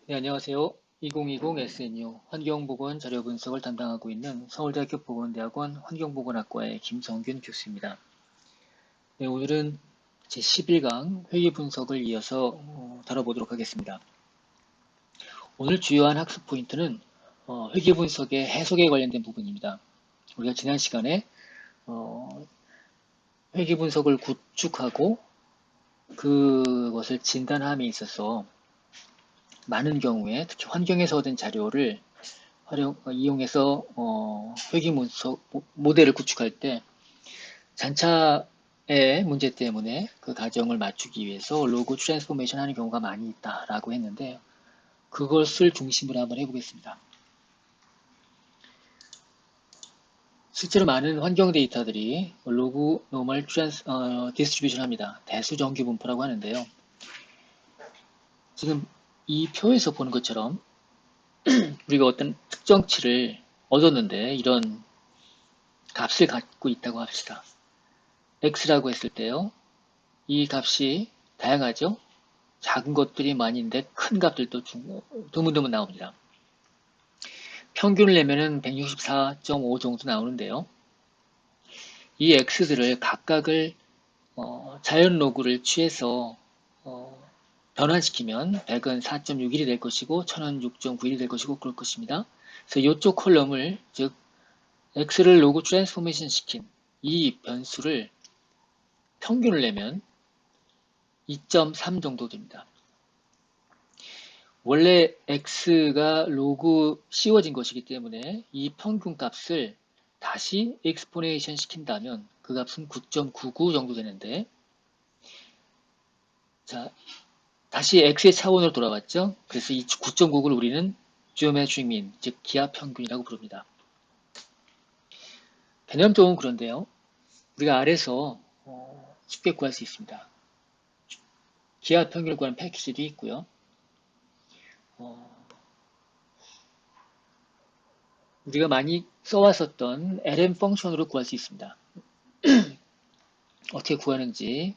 네, 안녕하세요. 2020 SNU 환경보건 자료 분석을 담당하고 있는 서울대학교 보건대학원 환경보건학과의 김성균 교수입니다. 네, 오늘은 제11강 회계 분석을 이어서 다뤄보도록 하겠습니다. 오늘 주요한 학습 포인트는 회계 분석의 해석에 관련된 부분입니다. 우리가 지난 시간에 어, 회계 분석을 구축하고 그것을 진단함에 있어서 많은 경우에 특히 환경에서 얻은 자료를 이용해서 회계 모델을 구축할 때 잔차의 문제 때문에 그 가정을 맞추기 위해서 로그 트랜스포메이션 하는 경우가 많이 있다라고 했는데 그것을 중심으로 한번 해보겠습니다. 실제로 많은 환경 데이터들이 로그 노멀 디스트리뷰션 합니다. 대수 정규 분포라고 하는데요. 지금 이 표에서 보는 것처럼 우리가 어떤 특정치를 얻었는데 이런 값을 갖고 있다고 합시다. x라고 했을 때요. 이 값이 다양하죠. 작은 것들이 많이 있는데 큰 값들도 드문드문 나옵니다. 평균을 내면은 164.5 정도 나오는데요. 이 x들을 각각을 자연 로그를 취해서 변환시키면 100은 4.61이 될 것이고 1000은 6.91이 될 것이고 그럴 것입니다. 그래서 이쪽 컬럼을 즉 x를 로그 트랜스포메이션 시킨 이 변수를 평균을 내면 2.3 정도 됩니다. 원래 x가 로그 씌워진 것이기 때문에 이 평균 값을 다시 익스포네이션 시킨다면 그 값은 9.99 정도 되는데, 자, 다시 x의 차원으로 돌아왔죠. 그래서 이 9.99를 우리는 geometric mean, 즉 기하 평균이라고 부릅니다. 개념적으로 그런데요. 우리가 아래서 쉽게 구할 수 있습니다. 기하 평균을 구하는 패키지도 있고요. 우리가 많이 써왔었던 lm 펑션으로 구할 수 있습니다. 어떻게 구하는지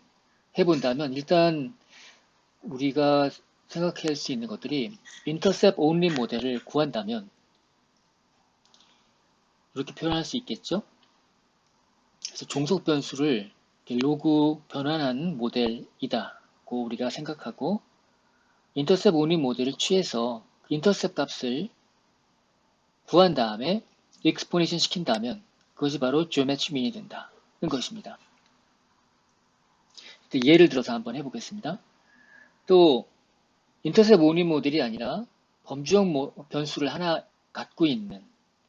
해본다면 일단 우리가 생각할 수 있는 것들이 intercept only 모델을 구한다면 이렇게 표현할 수 있겠죠. 그래서 종속 변수를 로그 변환한 모델이다고 우리가 생각하고 intercept only 모델을 취해서 intercept 값을 구한 다음에 exponation 시킨다면 그것이 바로 geometric mean이 된다는 것입니다. 예를 들어서 한번 해보겠습니다. 또 인터셉 오니 모델이 아니라 범주형 변수를 하나 갖고 있는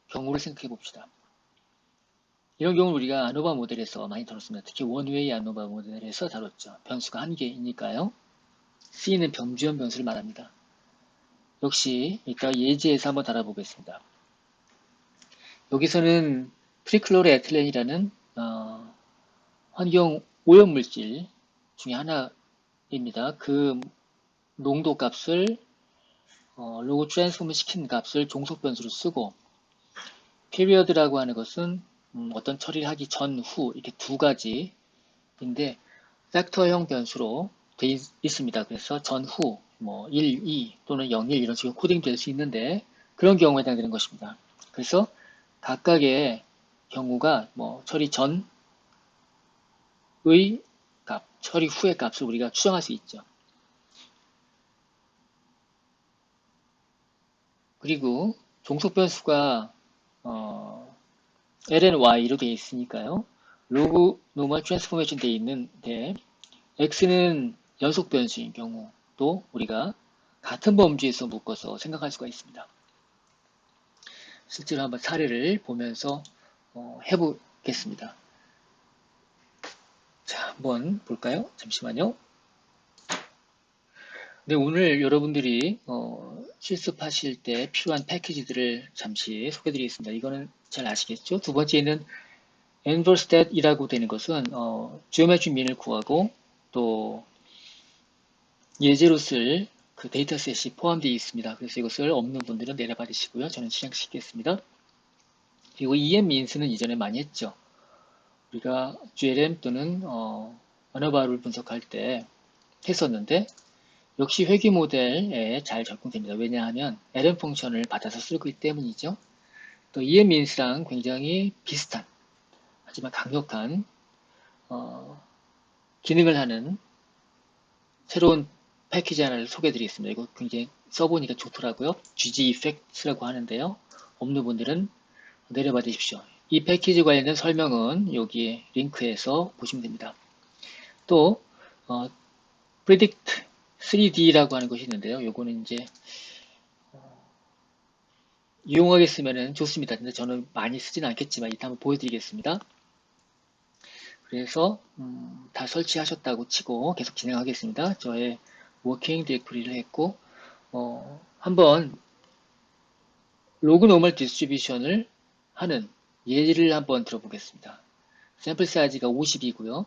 경우를 생각해 봅시다. 이런 경우는 우리가 아노바 모델에서 많이 다뤘습니다. 특히 원웨이 아노바 모델에서 다뤘죠. 변수가 한 개이니까요. C는 범주형 변수를 말합니다. 역시 이따 예제에서 한번 다뤄보겠습니다. 여기서는 트리클로레에틸렌이라는 환경 오염물질 중에 하나입니다. 그 농도 값을 로그 트랜스폼을 시킨 값을 종속 변수로 쓰고 period라고 하는 것은 어떤 처리를 하기 전후 이렇게 두 가지인데 팩터형 변수로 되어 있습니다. 그래서 전후 뭐 1, 2 또는 0, 1 이런 식으로 코딩 될 수 있는데 그런 경우에 해당되는 것입니다. 그래서 각각의 경우가 뭐 처리 전의 값, 처리 후의 값을 우리가 추정할 수 있죠. 그리고 종속 변수가 lny로 되어 있으니까요. 로그 노멀 트랜스포메이션 되어 있는데 x는 연속 변수인 경우도 우리가 같은 범주에서 묶어서 생각할 수가 있습니다. 실제로 한번 사례를 보면서 해보겠습니다. 자, 한번 볼까요? 잠시만요. 네, 오늘 여러분들이 실습하실 때 필요한 패키지들을 잠시 소개드리겠습니다. 이거는 잘 아시겠죠? 두 번째는 inversestat이라고 되는 것은 geometry mean을 구하고 또 예제로 쓸 그 데이터셋이 포함되어 있습니다. 그래서 이것을 없는 분들은 내려받으시고요. 저는 실행시키겠습니다. 그리고 EMMINS는 이전에 많이 했죠. 우리가 GLM 또는 언어바를 분석할 때 했었는데 역시 회귀 모델에 잘 적용됩니다. 왜냐하면 ln 펑션을 받아서 쓰기 때문이죠. 또 emIns랑 굉장히 비슷한 하지만 강력한 기능을 하는 새로운 패키지 하나를 소개해 드리겠습니다. 이거 굉장히 써보니까 좋더라고요. GG Effects라고 하는데요. 없는 분들은 내려봐 주십시오. 이 패키지 관련된 설명은 여기 링크에서 보시면 됩니다. 또 Predict 3D라고 하는 것이 있는데요. 요거는 이제 유용하게 쓰면 좋습니다. 근데 저는 많이 쓰지는 않겠지만 이따 한번 보여드리겠습니다. 그래서 다 설치하셨다고 치고 계속 진행하겠습니다. 저의 워킹 디렉토리를 했고 한번 로그 노멀 디스트리뷰션을 하는 예를 한번 들어보겠습니다. 샘플 사이즈가 50이고요.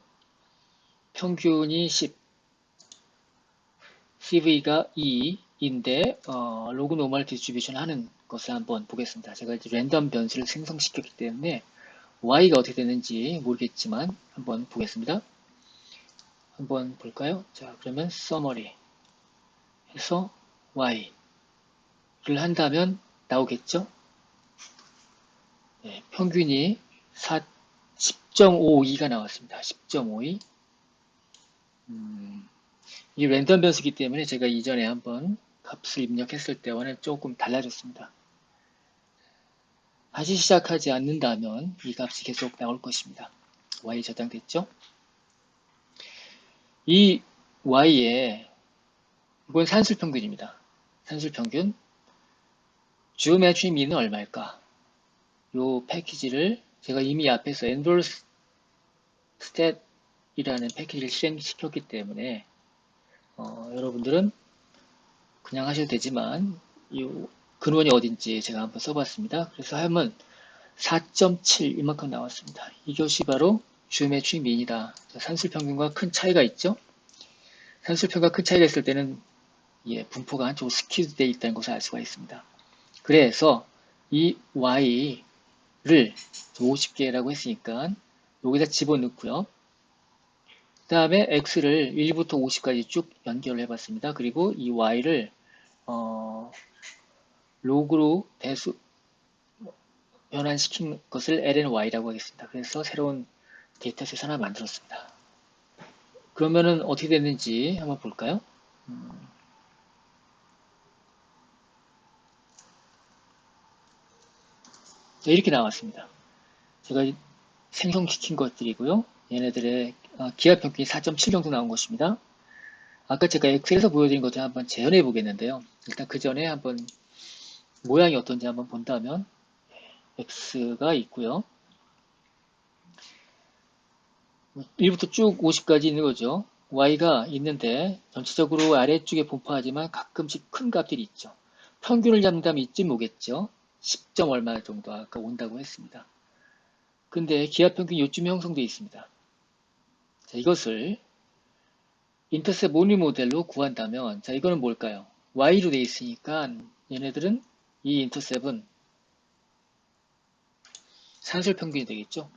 평균이 10, CV가 2인데 로그 노멀 디스트리뷰션 하는 것을 한번 보겠습니다. 제가 이제 랜덤 변수를 생성시켰기 때문에 y가 어떻게 되는지 모르겠지만 한번 보겠습니다. 한번 볼까요? 자, 그러면 summary 해서 y를 한다면 나오겠죠? 네, 평균이 10.52가 나왔습니다. 10.52. 이 랜덤 변수이기 때문에 제가 이전에 한번 값을 입력했을 때와는 조금 달라졌습니다. 다시 시작하지 않는다면 이 값이 계속 나올 것입니다. y 저장됐죠? 이 y에 이건 산술평균입니다. 산술평균 geometry mean은 얼마일까? 이 패키지를 제가 이미 앞에서 enroll stat이라는 패키지를 실행시켰기 때문에 여러분들은 그냥 하셔도 되지만 이 근원이 어딘지 제가 한번 써봤습니다. 그래서 하면 4.7 이만큼 나왔습니다. 이것이 바로 geometry mean이다. 산술평균과 큰 차이가 있죠? 산술평균과 큰 차이가 있을 때는 분포가 한쪽으로 스키드 되어 있다는 것을 알 수가 있습니다. 그래서 이 y를 50개라고 했으니까 여기다 집어넣고요. 그 다음에 x를 1부터 50까지 쭉 연결을 해봤습니다. 그리고 이 y를 로그로 대수 변환시킨 것을 lny라고 하겠습니다. 그래서 새로운 데이터셋 하나 만들었습니다. 그러면은 어떻게 됐는지 한번 볼까요? 네, 이렇게 나왔습니다. 제가 생성시킨 것들이고요. 얘네들의 기하 평균이 4.7 정도 나온 것입니다. 아까 제가 엑셀에서 보여드린 것들 한번 재현해 보겠는데요. 일단 그 전에 한번 모양이 어떤지 한번 본다면 x가 있고요. 1부터 쭉 50까지 있는 거죠. y가 있는데 전체적으로 아래쪽에 분포하지만 가끔씩 큰 값들이 있죠. 평균을 잡는다면 이쯤 오겠죠. 10점 얼마 정도 아까 온다고 했습니다. 근데 기하평균이 요쯤에 형성되어 있습니다. 자, 이것을 인터셉 모니 모델로 구한다면 자 이거는 뭘까요? y로 되어 있으니까 얘네들은 이 인터셉은 산술평균이 되겠죠.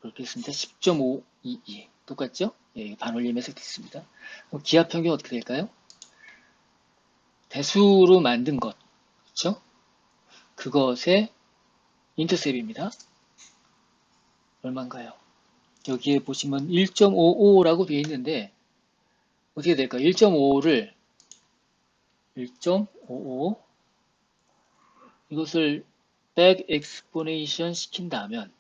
그렇게 했습니다. 10.522 똑같죠? 예, 반올림해서 됐습니다. 그럼 기하평균 어떻게 될까요? 대수로 만든 것 그렇죠? 그것의 인터셉입니다. 얼마인가요? 여기에 보시면 1.55라고 되어 있는데 어떻게 될까요? 1.55를 1.55 이것을 back explanation 시킨다면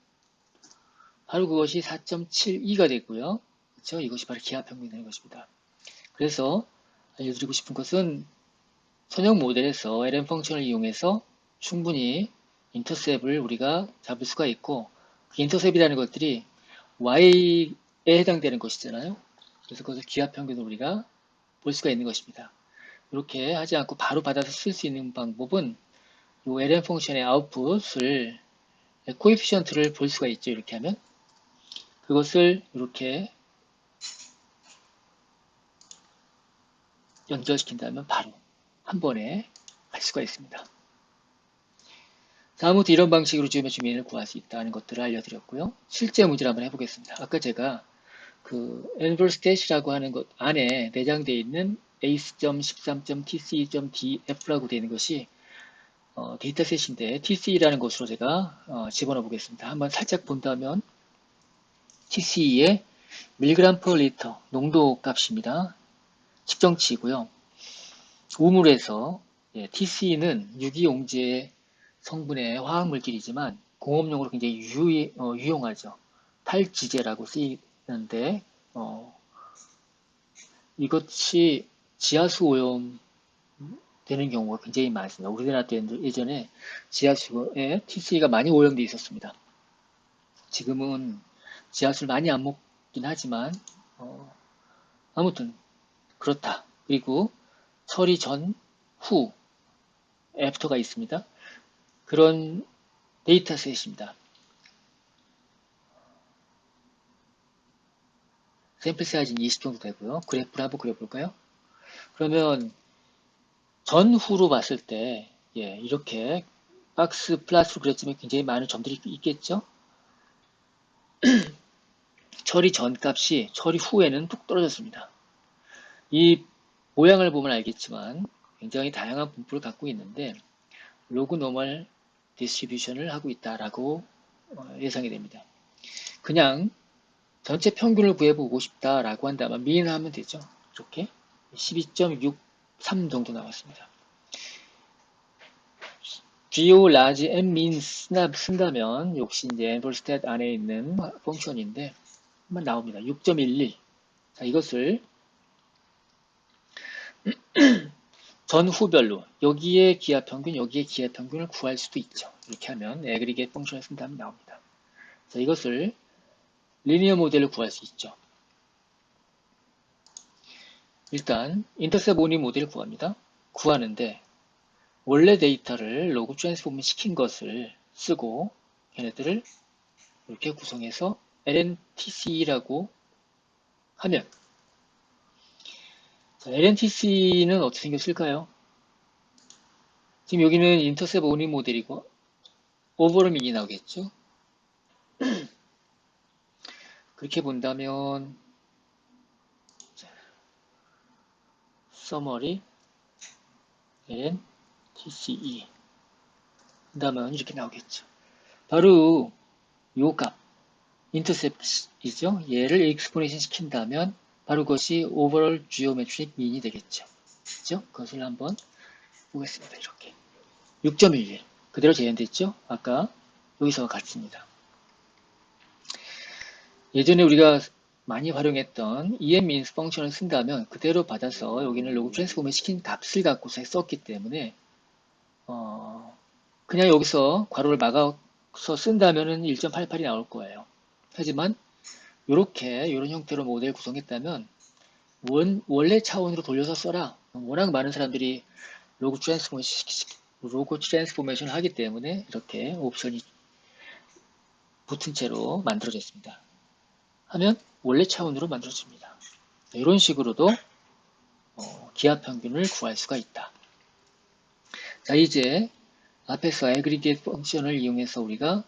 바로 그것이 4.72가 되고요. 그렇죠? 이것이 바로 기하평균이 되는 것입니다. 그래서 알려드리고 싶은 것은 선형 모델에서 ln 펑션을 이용해서 충분히 인터셉을 우리가 잡을 수가 있고 그 인터셉이라는 것들이 y에 해당되는 것이잖아요. 그래서 그것을 기하평균으로 우리가 볼 수가 있는 것입니다. 이렇게 하지 않고 바로 받아서 쓸 수 있는 방법은 이 ln 펑션의 아웃풋을 코에피션트를 볼 수가 있죠. 이렇게 하면 그것을 이렇게 연결시킨다면 바로 한 번에 할 수가 있습니다. 다음부터 이런 방식으로 지오메트리 미인을 구할 수 있다는 것들을 알려드렸고요. 실제 문제를 한번 해보겠습니다. 아까 제가 그 enverstat이라고 하는 것 안에 내장되어 있는 ace.13.tce.df라고 되어 있는 것이 데이터셋인데 tce라는 것으로 제가 집어넣어 보겠습니다. 한번 살짝 본다면 tce의 밀그램 퍼 리터 농도 값입니다. 측정치이고요. 우물에서 tce는 유기용제 성분의 화학물질이지만 공업용으로 굉장히 유용하죠. 탈지제라고 쓰이는데 이것이 지하수 오염 되는 경우가 굉장히 많습니다. 우리나라 때 예전에 지하수에 tce가 많이 오염되어 있었습니다. 지금은 지하수를 많이 안 먹긴 하지만 아무튼 그렇다. 그리고 처리 전, 후, 애프터가 있습니다. 그런 데이터셋입니다. 샘플 사이즈는 20 정도 되고요. 그래프를 한번 그려볼까요? 그러면 전후로 봤을 때 이렇게 박스 플러스로 그렸지만 굉장히 많은 점들이 있겠죠? 처리 전 값이 처리 후에는 뚝 떨어졌습니다. 이 모양을 보면 알겠지만 굉장히 다양한 분포를 갖고 있는데 로그 노멀 디스트리뷰션을 하고 있다라고 예상이 됩니다. 그냥 전체 평균을 구해보고 싶다라고 한다면 min 하면 되죠. 이렇게 12.63 정도 나왔습니다. geo large and min 쓴다면 역시 이제 enverstat 안에 있는 펑션인데 한번 나옵니다. 6.11. 자, 이것을 전후별로 여기에 기하 평균, 여기에 기하 평균을 구할 수도 있죠. 이렇게 하면 aggregate 펑션을 쓴다면 나옵니다. 자, 이것을 리니어 모델을 구할 수 있죠. 일단 인터셉 오니 모델을 구합니다. 구하는데 원래 데이터를 로그 트랜스폼 시킨 것을 쓰고 얘네들을 이렇게 구성해서 lntc라고 하면 lntc는 어떻게 생겼을까요? 지금 여기는 인터셉 오니 모델이고 오버롤민이 나오겠죠? 그렇게 본다면 summary lntce 한다면 이렇게 나오겠죠. 바로 요 값 인터셉이죠. 얘를 익스포네이션 시킨다면 바로 그것이 오버롤 지오메트릭 민이 되겠죠. 그죠? 그것을 한번 보겠습니다. 이렇게 6.11 그대로 재현됐죠? 아까 여기서와 같습니다. 예전에 우리가 많이 활용했던 emmeans 펑션을 쓴다면 그대로 받아서 여기는 로그 트랜스폼을 시킨 값을 갖고서 썼기 때문에 그냥 여기서 괄호를 막아서 쓴다면 1.88이 나올 거예요. 하지만 이런 형태로 모델 구성했다면 원래 차원으로 돌려서 써라. 워낙 많은 사람들이 로그 트랜스포메이션 하기 때문에 이렇게 옵션이 붙은 채로 만들어졌습니다. 하면 원래 차원으로 만들어집니다. 이런 식으로도 기하 평균을 구할 수가 있다. 자, 이제 앞에서 aggregate 펑션을 이용해서 우리가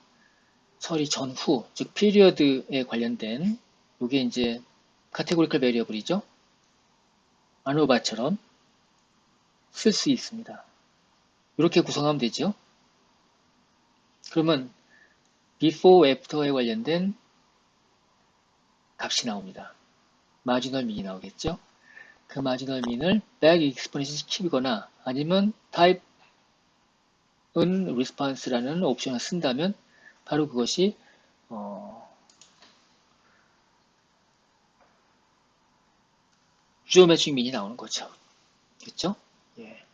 처리 전후, 즉 피리어드에 관련된 이게 이제 카테고리컬 베리어블이죠. 아노바처럼 쓸 수 있습니다. 이렇게 구성하면 되죠. 그러면 before, after에 관련된 값이 나옵니다. 마지널 민이 나오겠죠. 그 마지널 민을 back exponential 시키거나 아니면 type은 response라는 옵션을 쓴다면 바로 그것이 geometric 민이 나오는 거죠. 그렇죠? 예.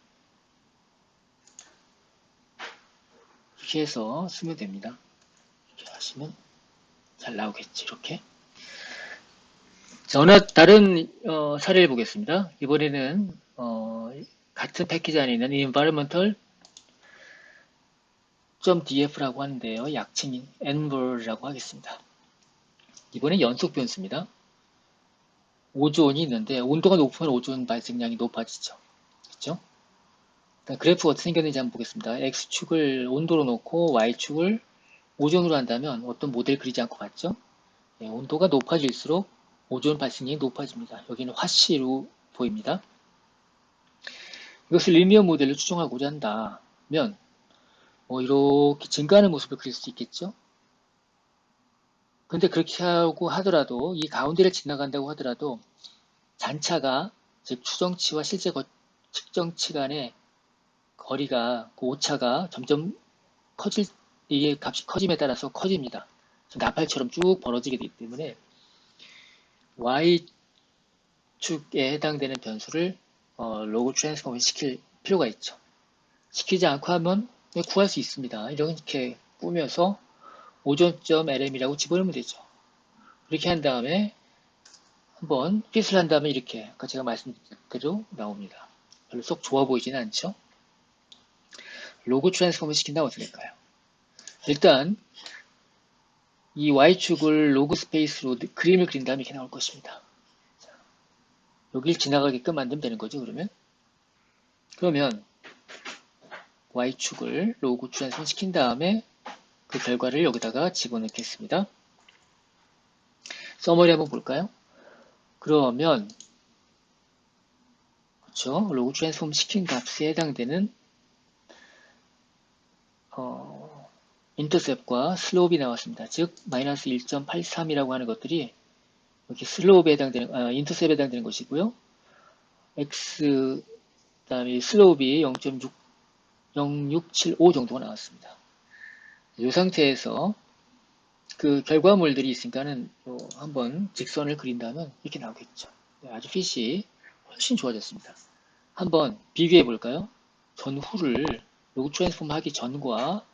이렇게 해서 쓰면 됩니다. 이렇게 하시면 잘 나오겠지. 이렇게. 자, 어느 다른 사례를 보겠습니다. 이번에는 같은 패키지 안에 있는 environmental.df라고 하는데요. 약칭인 enver라고 하겠습니다. 이번엔 연속 변수입니다. 오존이 있는데 온도가 높으면 오존 발생량이 높아지죠. 그렇죠? 그래프 어떻게 생겼는지 한번 보겠습니다. X축을 온도로 놓고 Y축을 오존으로 한다면 어떤 모델 그리지 않고 봤죠? 네, 온도가 높아질수록 오존 발생량이 높아집니다. 여기는 화씨로 보입니다. 이것을 리니어 모델로 추정하고자 한다면 이렇게 증가하는 모습을 그릴 수 있겠죠. 근데 그렇게 하고 하더라도 이 가운데를 지나간다고 하더라도 잔차가 즉 추정치와 실제 측정치 간의 거리가 그 오차가 점점 이게 값이 커짐에 따라서 커집니다. 나팔처럼 쭉 벌어지게 되기 때문에 Y축에 해당되는 변수를 로그 트랜스폼을 시킬 필요가 있죠. 시키지 않고 하면 구할 수 있습니다. 이렇게 꾸며서 오존.lm이라고 집어넣으면 되죠. 그렇게 한 다음에 한번 핏을 한 다음에 이렇게 아까 제가 말씀드린 대로 나옵니다. 별로 썩 좋아 보이지는 않죠. 로그 트랜스폼을 시킨다면 어떻게 될까요? 일단 이 Y축을 로그 스페이스로 그림을 그린 다음에 이렇게 나올 것입니다. 여길 지나가게끔 만들면 되는 거죠. 그러면 Y축을 로그 트랜스폼 시킨 다음에 그 결과를 여기다가 집어넣겠습니다. 서머리 한번 볼까요? 그러면 그렇죠. 로그 트랜스폼 시킨 값에 해당되는 인터셉과 슬롭이 나왔습니다. 즉 마이너스 1.83이라고 하는 것들이 이렇게 슬롭에 해당되는 인터셉에 해당되는 것이고요. x 그다음에 슬롭이 0.0675 정도가 나왔습니다. 이 상태에서 그 결과물들이 있으니까는 한번 직선을 그린다면 이렇게 나오겠죠. 아주 핏이 훨씬 좋아졌습니다. 한번 비교해 볼까요? 전후를 로그 트랜스폼 하기 전과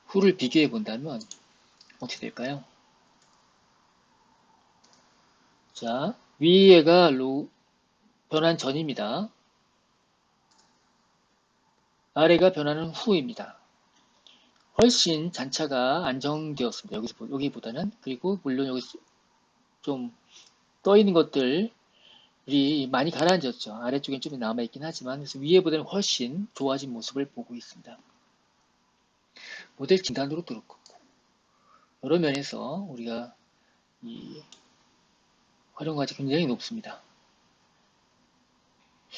후를 비교해 본다면 어떻게 될까요? 자, 위에가 변환 전입니다. 아래가 변하는 후입니다. 훨씬 잔차가 안정되었습니다. 여기보다는. 그리고 물론 여기 좀 떠있는 것들이 많이 가라앉았죠. 아래쪽엔 좀 남아있긴 하지만 그래서 위에보다는 훨씬 좋아진 모습을 보고 있습니다. 모델 진단도도 그렇고 여러 면에서 우리가 이 활용가치가 굉장히 높습니다.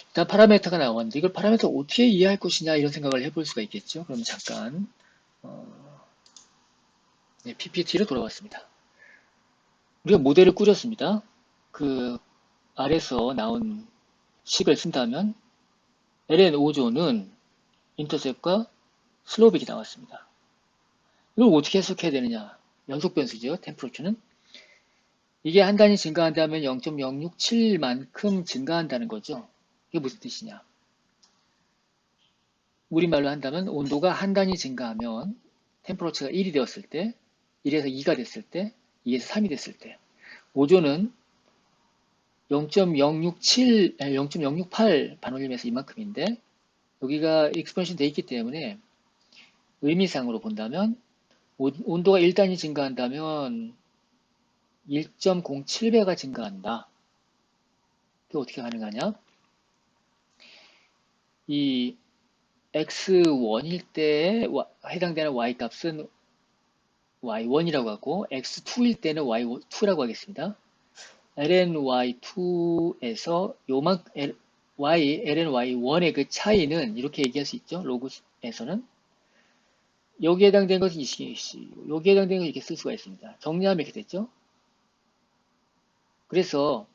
일단 파라메터가 나왔는데 이걸 파라메터 어떻게 이해할 것이냐 이런 생각을 해볼 수가 있겠죠. 그럼 잠깐 PPT로 돌아왔습니다. 우리가 모델을 꾸렸습니다. 그 아래서 나온 식을 쓴다면 LN5조는 인터셉과 슬로빅이 나왔습니다. 이걸 어떻게 해석해야 되느냐? 연속 변수죠. 템퍼러처는. 이게 한 단위 증가한다면 0.067만큼 증가한다는 거죠. 이게 무슨 뜻이냐? 우리말로 한다면 온도가 한 단위 증가하면 템퍼러처가 1이 되었을 때 1에서 2가 됐을 때 2에서 3이 됐을 때 오존은 0.067, 0.068 반올림에서 이만큼인데 여기가 익스펀션 돼 있기 때문에 의미상으로 본다면 온도가 1단위 증가한다면 1.07배가 증가한다. 그게 어떻게 가능하냐? 이 x1일 때에 해당되는 y값은 y1이라고 하고 x2일 때는 y2라고 하겠습니다. lny2에서 lny1의 그 차이는 이렇게 얘기할 수 있죠. 로그에서는 여기에 해당되는 것은 이 식이고 여기에 해당되는 것은 이렇게 쓸 수가 있습니다. 정리하면 이렇게 됐죠. 그래서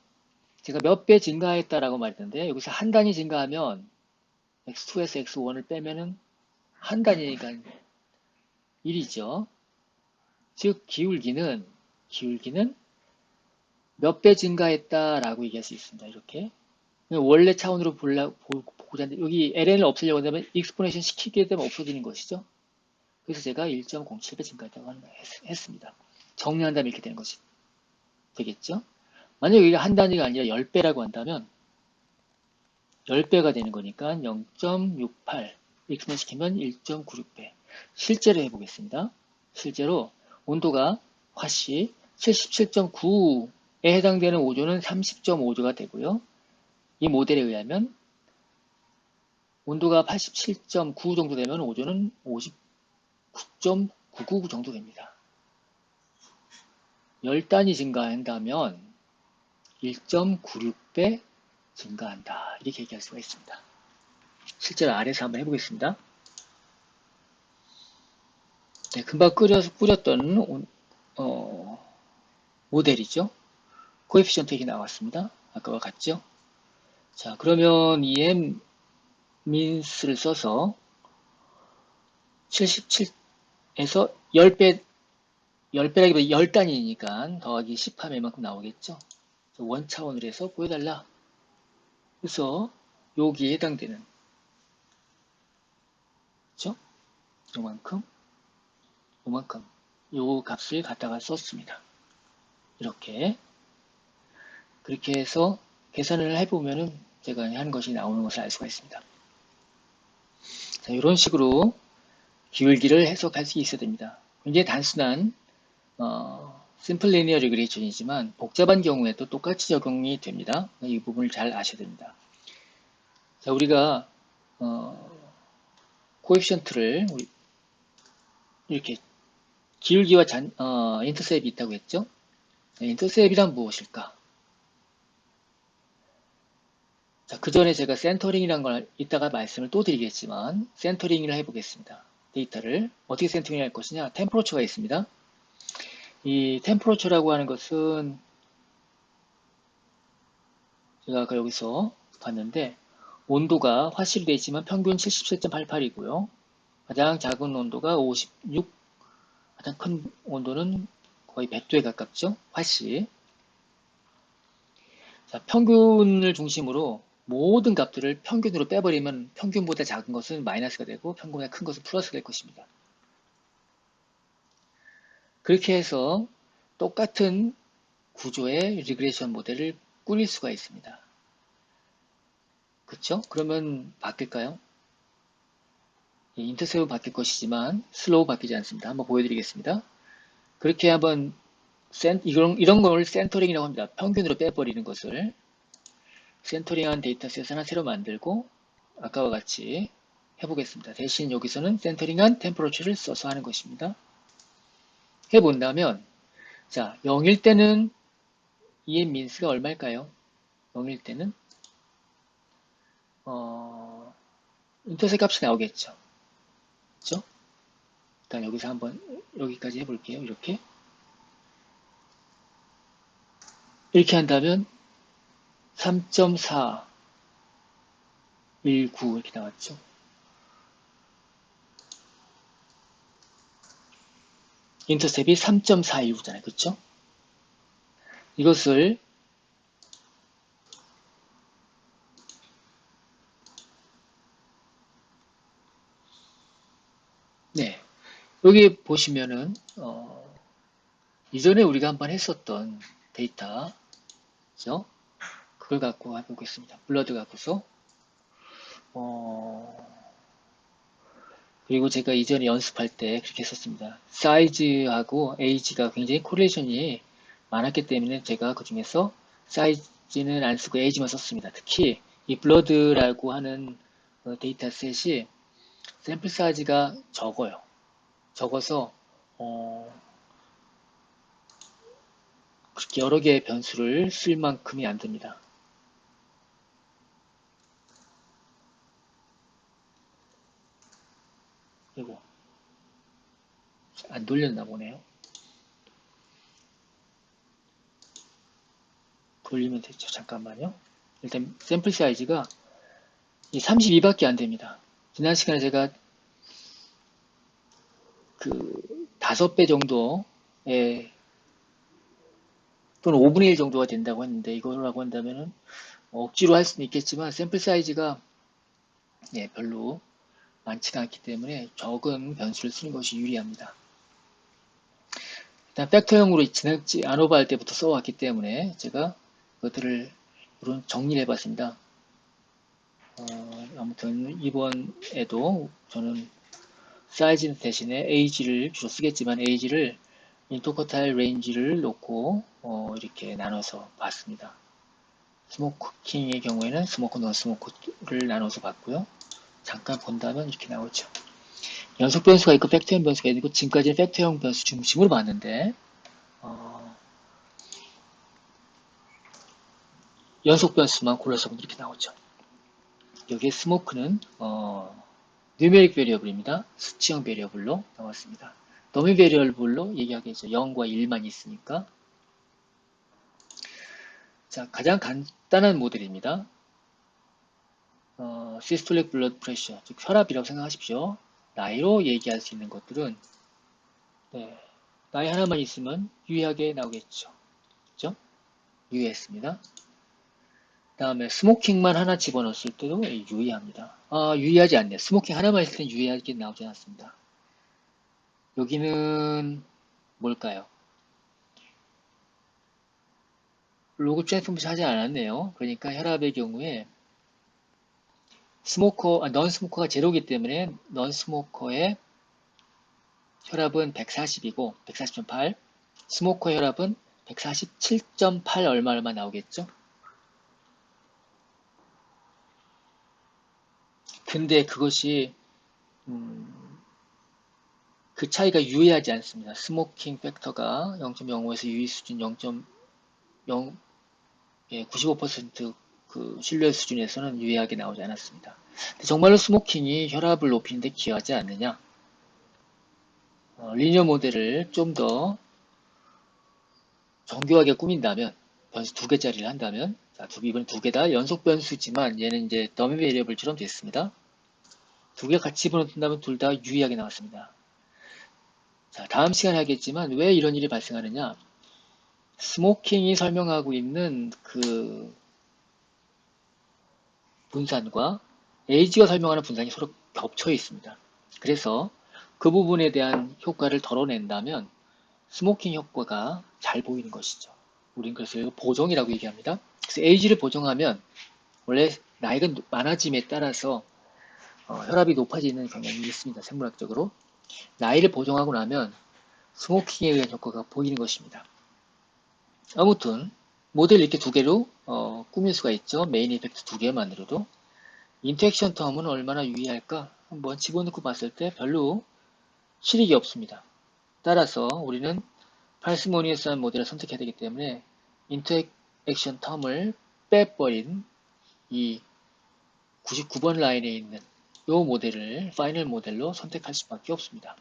제가 몇 배 증가했다라고 말했는데 여기서 한 단위 증가하면 x2에서 x1을 빼면은 한 단위니까 1이죠. 즉 기울기는 몇 배 증가했다라고 얘기할 수 있습니다. 이렇게 원래 차원으로 보고자 하는데 여기 ln을 없애려고 하면 익스포네이션 시키게 되면 없어지는 것이죠. 그래서 제가 1.07배 증가했다고 했습니다. 정리한다면 이렇게 되는 것이 되겠죠. 만약 여기가 한 단위가 아니라 10배라고 한다면 10배가 되는 거니까 0.68 익스포네이션 시키면 1.96배. 실제로 해보겠습니다. 실제로 온도가 화씨 77.9에 해당되는 오조는 30.5조가 되고요. 이 모델에 의하면 온도가 87.9 정도 되면 오조는 59.999 정도 됩니다. 10단위 증가한다면 1.96배 증가한다. 이렇게 얘기할 수가 있습니다. 실제로 아래에서 한번 해보겠습니다. 네, 금방 꾸렸던 모델이죠. 코에피션트 얘기 나왔습니다. 아까와 같죠? 자, 그러면 이 m 민스를 써서 77에서 10배, 10배라기보다 10단위니까 더하기 10 하면 이만큼 나오겠죠? 원차원으로 해서 보여달라. 그래서 여기에 해당되는, 그죠? 요만큼, 요만큼, 요 값을 갖다가 썼습니다. 이렇게. 그렇게 해서 계산을 해보면은 제가 하는 것이 나오는 것을 알 수가 있습니다. 자, 이런 식으로 기울기를 해석할 수 있어야 됩니다. 굉장히 단순한 심플 리니어 리그레이션이지만 복잡한 경우에도 똑같이 적용이 됩니다. 이 부분을 잘 아셔야 됩니다. 자, 우리가 코에피션트를 이렇게 기울기와 인터셉이 있다고 했죠? 인터셉이란 무엇일까? 자, 그 전에 제가 센터링이란 걸 이따가 말씀을 또 드리겠지만 센터링을 해보겠습니다. 데이터를 어떻게 센터링 할 것이냐? 템퍼러처가 있습니다. 이 템퍼러처라고 하는 것은 제가 아까 여기서 봤는데 온도가 화실이 되어 있지만 평균 77.88이고요. 가장 작은 온도가 56, 가장 큰 온도는 거의 100도에 가깝죠. 화씨. 자, 평균을 중심으로 모든 값들을 평균으로 빼버리면 평균보다 작은 것은 마이너스가 되고 평균보다 큰 것은 플러스가 될 것입니다. 그렇게 해서 똑같은 구조의 리그레이션 모델을 꾸릴 수가 있습니다. 그쵸? 그러면 바뀔까요? 인터셉은 바뀔 것이지만 슬로우 바뀌지 않습니다. 한번 보여드리겠습니다. 그렇게 한번 이런 걸 센터링이라고 합니다. 평균으로 빼버리는 것을 센터링한 데이터셋 하나 새로 만들고 아까와 같이 해보겠습니다. 대신 여기서는 센터링한 템퍼러처를 써서 하는 것입니다. 해본다면 자 0일 때는 EM 민스가 얼마일까요? 0일 때는 인터셉 값이 나오겠죠. 그렇죠? 일단 여기서 한번 여기까지 해볼게요. 이렇게 한다면 3.419 이렇게 나왔죠. 인터셉이 3.419잖아요. 그렇죠? 이것을 네 여기 보시면은 이전에 우리가 한번 했었던 데이터죠. 그걸 갖고 해보겠습니다. 블러드 갖고서 그리고 제가 이전에 연습할 때 그렇게 했었습니다. 사이즈하고 에이지가 굉장히 코릴레이션이 많았기 때문에 제가 그 중에서 사이즈는 안 쓰고 에이지만 썼습니다. 특히 이 블러드라고 하는 데이터셋이 샘플 사이즈가 적어요. 적어서 그렇게 여러 개의 변수를 쓸 만큼이 안 됩니다. 그리고 안 돌렸나 보네요. 돌리면 되죠. 잠깐만요. 일단 샘플 사이즈가 32밖에 안 됩니다. 지난 시간에 제가 그 5배 정도의 또는 5분의 1 정도가 된다고 했는데 이거라고 한다면은 억지로 할 수는 있겠지만 샘플 사이즈가 별로 많지가 않기 때문에 적은 변수를 쓰는 것이 유리합니다. 일단 팩터형으로 지난지 안오버 할 때부터 써왔기 때문에 제가 그것들을 정리를 해봤습니다. 아무튼 이번에도 저는 사이즈 대신에 AG를 주로 쓰겠지만 AG를 인터쿼타일 레인지를 놓고 이렇게 나눠서 봤습니다. 스모킹의 경우에는 스모크, 논스모크를 나눠서 봤고요. 잠깐 본다면 이렇게 나오죠. 연속 변수가 있고 팩터형 변수가 있고 지금까지는 팩터형 변수 중심으로 봤는데 연속 변수만 골라서 보면 이렇게 나오죠. 여기에 스모크는 뉴메릭 베리어블입니다. 수치형 베리어블로 나왔습니다. 더미 베리어블로 얘기하겠죠. 0과 1만 있으니까. 자, 가장 간단한 모델입니다. 시스톨릭 블러드 프레셔, 즉 혈압이라고 생각하십시오. 나이로 얘기할 수 있는 것들은 네, 나이 하나만 있으면 유의하게 나오겠죠. 그죠? 유의했습니다. 다음에 스모킹만 하나 집어넣었을 때도 유의합니다. 유의하지 않네요. 스모킹 하나만 있을 때는 유의하게 나오지 않았습니다. 여기는 뭘까요? 로그 트랜스포메이션 하지 않았네요. 그러니까 혈압의 경우에 넌 스모커가 제로이기 때문에 넌 스모커의 혈압은 140이고 140.8, 스모커 혈압은 147.8 얼마 나오겠죠? 근데 그것이 그 차이가 유의하지 않습니다. 스모킹 팩터가 0.05에서 유의 수준 0.0 95%그 신뢰 수준에서는 유의하게 나오지 않았습니다. 정말로 스모킹이 혈압을 높이는데 기여하지 않느냐? 리니어 모델을 좀 더 정교하게 꾸민다면, 변수 두 개짜리를 한다면, 자, 이번 두 개 다 연속 변수지만 얘는 이제 더미 베리어블처럼 됐습니다. 두 개 같이 집어넣는다면 둘 다 유의하게 나왔습니다. 자, 다음 시간에 하겠지만 왜 이런 일이 발생하느냐? 스모킹이 설명하고 있는 그 분산과 에이지가 설명하는 분산이 서로 겹쳐 있습니다. 그래서 그 부분에 대한 효과를 덜어낸다면 스모킹 효과가 잘 보이는 것이죠. 우린 그래서 보정이라고 얘기합니다. 그래서 에이지를 보정하면 원래 나이가 많아짐에 따라서 혈압이 높아지는 경향이 있습니다. 생물학적으로. 나이를 보정하고 나면 스모킹에 의한 효과가 보이는 것입니다. 아무튼 모델 이렇게 두 개로 꾸밀 수가 있죠. 메인 이펙트 두 개만으로도. 인터액션 텀은 얼마나 유의할까? 한번 집어넣고 봤을 때 별로 실익이 없습니다. 따라서 우리는 파르시모니어스한 모델을 선택해야 되기 때문에 인터액션 텀을 빼버린 이 99번 라인에 있는 이 모델을 파이널 모델로 선택할 수밖에 없습니다.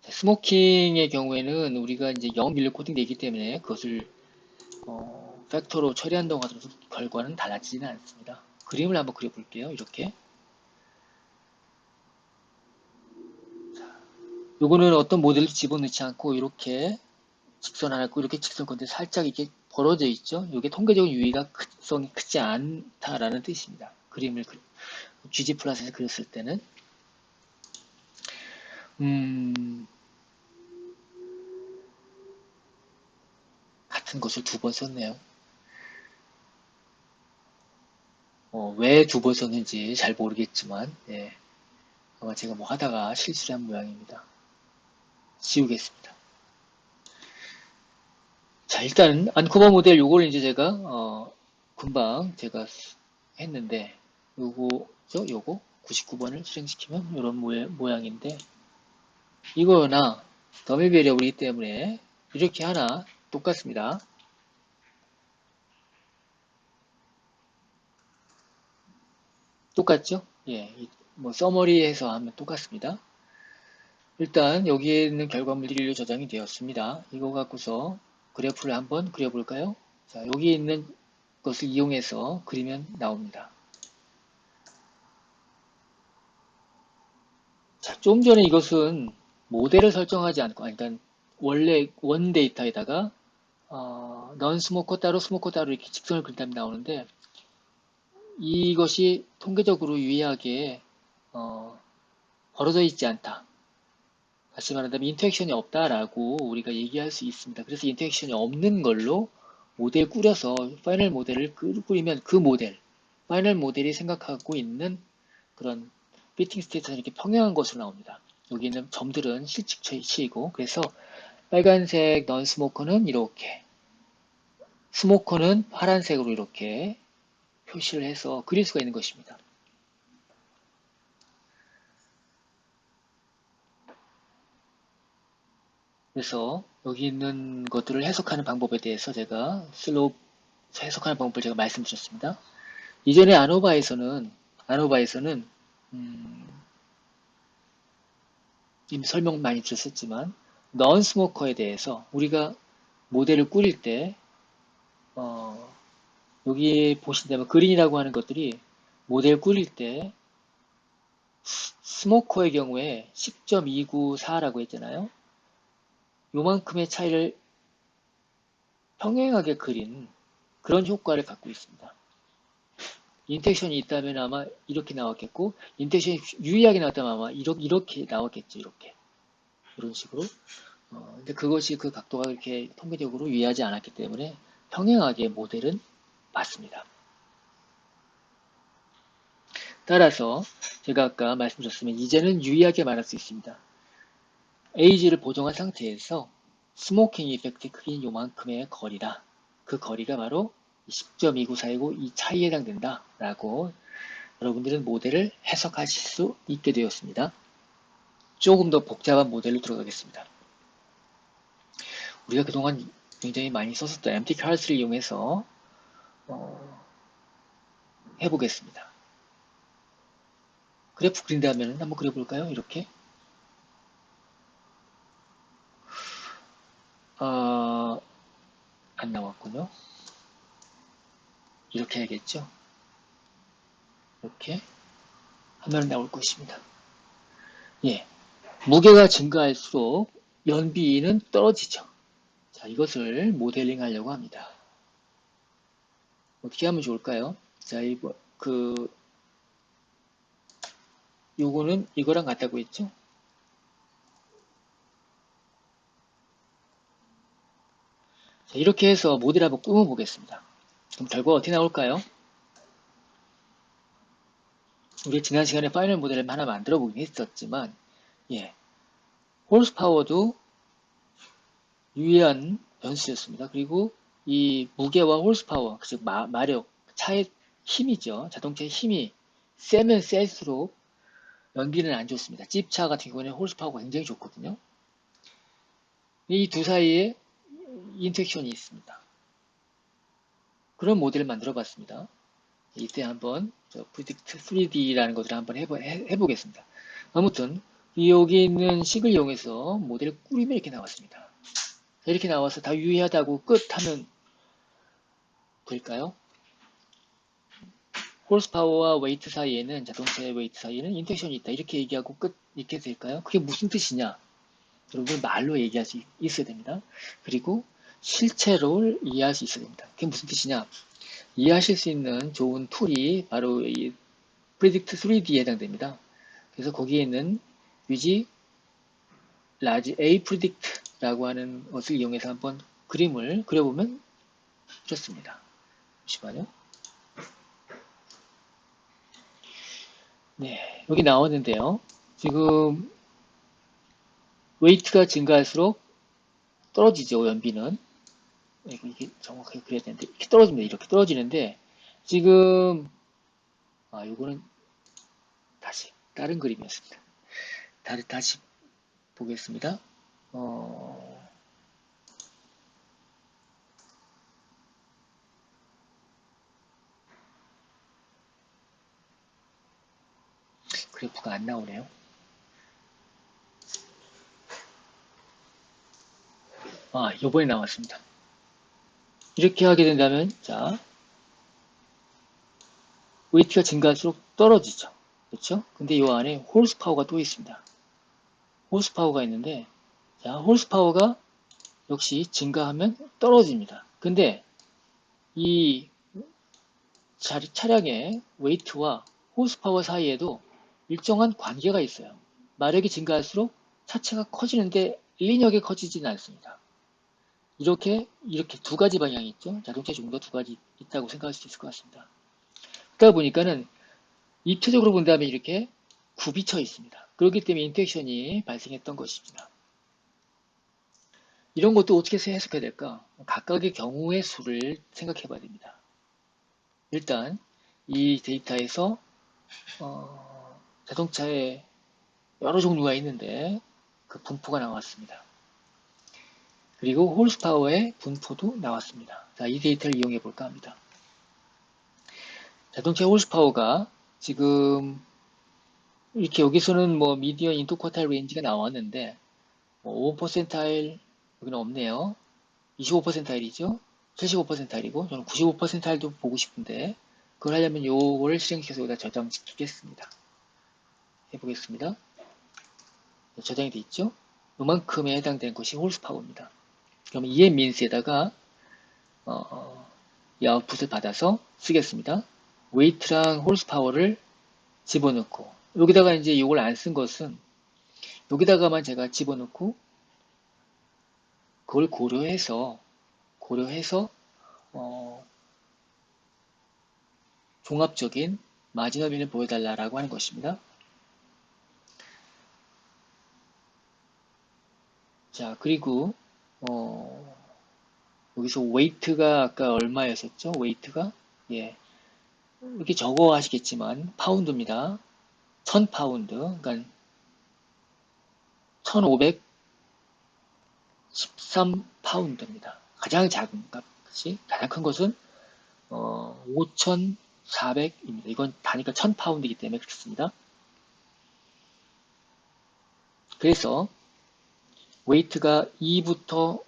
스모킹의 경우에는 우리가 이제 0 밀려 코딩되어 있기 때문에 그것을 팩터로 처리한다고 하더라도 결과는 달라지지는 않습니다. 그림을 한번 그려볼게요. 이렇게. 요거는 어떤 모델을 집어넣지 않고 이렇게 직선 하나 있고 이렇게 직선 건데 살짝 이렇게 벌어져 있죠. 이게 통계적인 유의성이 크지 않다라는 뜻입니다. 그림을 GG 플러스에서 그렸을 때는 같은 것을 두 번 썼네요. 왜 두 번 썼는지 잘 모르겠지만 예, 아마 제가 뭐 하다가 실수를 한 모양입니다. 지우겠습니다. 자, 일단 안코버 모델 요거를 이제 제가 금방 제가 했는데 요거죠? 요거 99번을 실행시키면 이런 모양인데 이거나 더미 베리어블이기 때문에 이렇게 하나 똑같습니다. 똑같죠? 예, 뭐 서머리해서 하면 똑같습니다. 일단 여기에 있는 결과물들이 일로 저장이 되었습니다. 이거 갖고서 그래프를 한번 그려볼까요? 자, 여기 있는 것을 이용해서 그리면 나옵니다. 자, 좀 전에 이것은 모델을 설정하지 않고, 그러니까 원래 원 데이터에다가 넌 스모커 따로 스모커 따로 이렇게 직선을 그린다면 나오는데 이것이 통계적으로 유의하게 벌어져 있지 않다. 다시 말한다면 인터랙션이 없다라고 우리가 얘기할 수 있습니다. 그래서 인터랙션이 없는 걸로 모델 꾸려서 파이널 모델을 꾸리면 그 모델, 파이널 모델이 생각하고 있는 그런 피팅 스테이트는 이렇게 평행한 것으로 나옵니다. 여기 있는 점들은 실측치이고 그래서 빨간색 넌 스모커는 이렇게 스모커는 파란색으로 이렇게 표시를 해서 그릴 수가 있는 것입니다. 그래서 여기 있는 것들을 해석하는 방법에 대해서 제가 슬로우 해석하는 방법을 제가 말씀드렸습니다. 이전에 아노바에서는 이미 설명 많이 드렸었지만 넌 스모커에 대해서 우리가 모델을 꾸릴 때 여기 보신다면 그린이라고 하는 것들이 모델 꾸릴 때 스모커의 경우에 10.294라고 했잖아요. 요만큼의 차이를 평행하게 그린 그런 효과를 갖고 있습니다. 인텍션이 있다면 아마 이렇게 나왔겠고, 인텍션이 유의하게 나왔다면 아마 이렇게 나왔겠죠. 이런 식으로. 근데 그것이 그 각도가 이렇게 통계적으로 유의하지 않았기 때문에 평행하게 모델은 맞습니다. 따라서 제가 아까 말씀드렸으면 이제는 유의하게 말할 수 있습니다. 에이지를 보정한 상태에서 스모킹 이펙트 크기는 요만큼의 거리다. 그 거리가 바로 10.294이고 이 차이에 해당된다. 라고 여러분들은 모델을 해석하실 수 있게 되었습니다. 조금 더 복잡한 모델로 들어가겠습니다. 우리가 그동안 굉장히 많이 썼었던 MT 카르스를 이용해서 해보겠습니다. 그래프 그린다면 한번 그려볼까요? 이렇게 안 나왔군요. 이렇게 해야겠죠? 이렇게 하면 나올 것입니다. 예, 무게가 증가할수록 연비는 떨어지죠. 자, 이것을 모델링 하려고 합니다. 어떻게 하면 좋을까요? 자, 요거는 이거랑 같다고 했죠? 자, 이렇게 해서 모델 한번 꾸며보겠습니다. 그럼 결과가 어떻게 나올까요? 우리 지난 시간에 파이널 모델을 하나 만들어 보긴 했었지만, 예, 홀스파워도 유의한 변수였습니다. 그리고 이 무게와 홀스파워, 즉 마력, 차의 힘이죠. 자동차의 힘이 세면 셀수록 연비는 안 좋습니다. 찝차 같은 경우에는 홀스파워가 굉장히 좋거든요. 이 두 사이에 인터랙션이 있습니다. 그런 모델을 만들어 봤습니다. 이때 한번 프리딕트 3D라는 것을 한번 해보겠습니다. 아무튼 여기 있는 식을 이용해서 모델을 꾸리면 이렇게 나왔습니다. 이렇게 나와서 다 유의하다고 끝 하면 될까요? 홀스파워와 웨이트 사이에는 자동차의 웨이트 사이에는 인터랙션이 있다. 이렇게 얘기하고 끝 이렇게 될까요? 그게 무슨 뜻이냐? 여러분 말로 얘기할 수 있어야 됩니다. 그리고 실체를 이해할 수 있어야 됩니다. 그게 무슨 뜻이냐? 이해하실 수 있는 좋은 툴이 바로 이 프리딕트 3D에 해당됩니다. 그래서 거기에 있는 위지 라지 A 프리딕트라고 하는 것을 이용해서 한번 그림을 그려보면 좋습니다. 잠시만요. 네, 여기 나왔는데요. 지금 웨이트가 증가할수록 떨어지죠, 연비는. 이게 정확하게 그려야 되는데 이렇게 떨어집니다. 이렇게 떨어지는데 지금 요거는 다시 다른 그림이었습니다. 다시 보겠습니다. 그래프가 안 나오네요. 요번에 나왔습니다. 이렇게 하게 된다면, 자, 웨이트가 증가할수록 떨어지죠. 그렇죠? 근데 이 안에 홀스파워가 또 있습니다. 홀스파워가 있는데, 자, 홀스파워가 역시 증가하면 떨어집니다. 근데 이 차량의 웨이트와 홀스파워 사이에도 일정한 관계가 있어요. 마력이 증가할수록 차체가 커지는데 리니어하게 커지지는 않습니다. 이렇게 두 가지 방향이 있죠. 자동차 종류가 두 가지 있다고 생각할 수 있을 것 같습니다. 그러다 보니까는 입체적으로 본다면 이렇게 굽이 쳐 있습니다. 그렇기 때문에 인터랙션이 발생했던 것입니다. 이런 것도 어떻게 해석해야 될까? 각각의 경우의 수를 생각해 봐야 됩니다. 일단 이 데이터에서 자동차에 여러 종류가 있는데 그 분포가 나왔습니다. 그리고 홀스파워의 분포도 나왔습니다. 자, 이 데이터를 이용해 볼까 합니다. 자동차 홀스파워가 지금 이렇게 여기서는 뭐 미디언 인터쿼타일 레인지가 나왔는데 뭐 5%타일 여기는 없네요. 25%타일이죠. 75%타일이고 저는 95%타일도 보고 싶은데 그걸 하려면 요거를 실행시켜서 여기다 저장시키겠습니다. 해보겠습니다. 저장이 돼 있죠. 요만큼에 해당되는 것이 홀스파워입니다. 그럼 EM민스에다가 이 아웃풋을 받아서 쓰겠습니다. 웨이트랑 홀스파워를 집어넣고 여기다가 이제 이걸 안 쓴 것은 여기다가만 제가 집어넣고 그걸 고려해서 종합적인 마지너빈을 보여달라고 하는 것입니다. 자, 그리고 여기서 웨이트가 아까 얼마였었죠? 웨이트가 예, 이렇게 적어 하시겠지만 파운드입니다. 1000파운드, 그러니까 1513파운드입니다. 가장 작은 값이 가장 큰 것은 5400입니다. 이건 단위가 1000파운드이기 때문에 그렇습니다. 그래서 웨이트가 2부터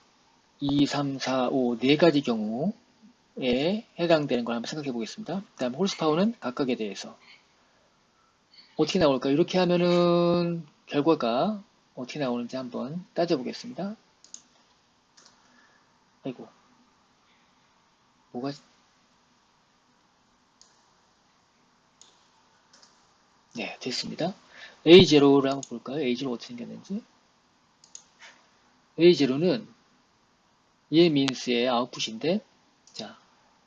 2, 3, 4, 5, 4가지 경우에 해당되는 걸 한번 생각해 보겠습니다. 그 다음 홀스파워는 각각에 대해서 어떻게 나올까요? 이렇게 하면은 결과가 어떻게 나오는지 한번 따져보겠습니다. 아이고, 뭐가, 네, 됐습니다. A0를 한번 볼까요? A0 어떻게 생겼는지. A0는 얘 민스의 아웃풋인데, 자,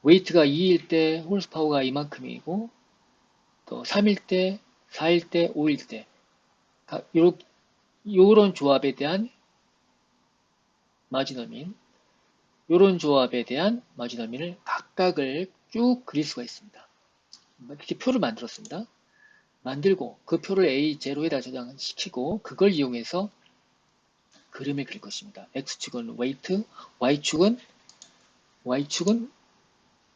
웨이트가 2일 때 홀스파워가 이만큼이고, 또 3일 때, 4일 때, 5일 때, 요런 조합에 대한 마지너민, 요런 조합에 대한 마지너민을 각각을 쭉 그릴 수가 있습니다. 이렇게 표를 만들었습니다. 만들고 그 표를 A0에다 저장시키고 그걸 이용해서 그림을 그릴 것입니다. X축은 웨이트, Y축은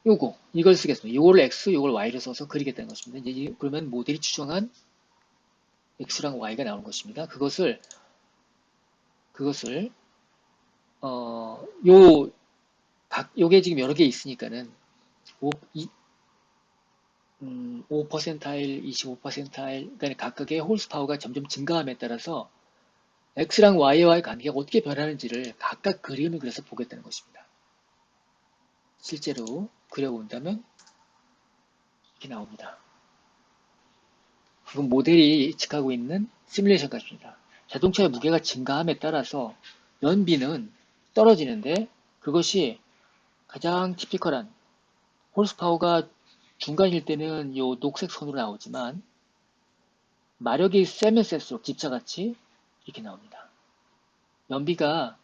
요거 이걸 쓰겠습니다. 요거를 X, 요걸 Y를 써서 그리겠다는 것입니다. 이제 그러면 모델이 추정한 X랑 Y가 나오는 것입니다. 그것을 요게 지금 여러 개 있으니까는 5%타일, 25%타일, 그러니까 각각의 홀스파워가 점점 증가함에 따라서 X랑 Y와의 관계가 어떻게 변하는지를 각각 그림을 그려서 보겠다는 것입니다. 실제로 그려본다면 이렇게 나옵니다. 이건 모델이 예측하고 있는 시뮬레이션 값입니다. 자동차의 무게가 증가함에 따라서 연비는 떨어지는데 그것이 가장 티피컬한 홀스파워가 중간일 때는 이 녹색 선으로 나오지만 마력이 세면 셀수록 집차같이 이렇게 나옵니다. 연비가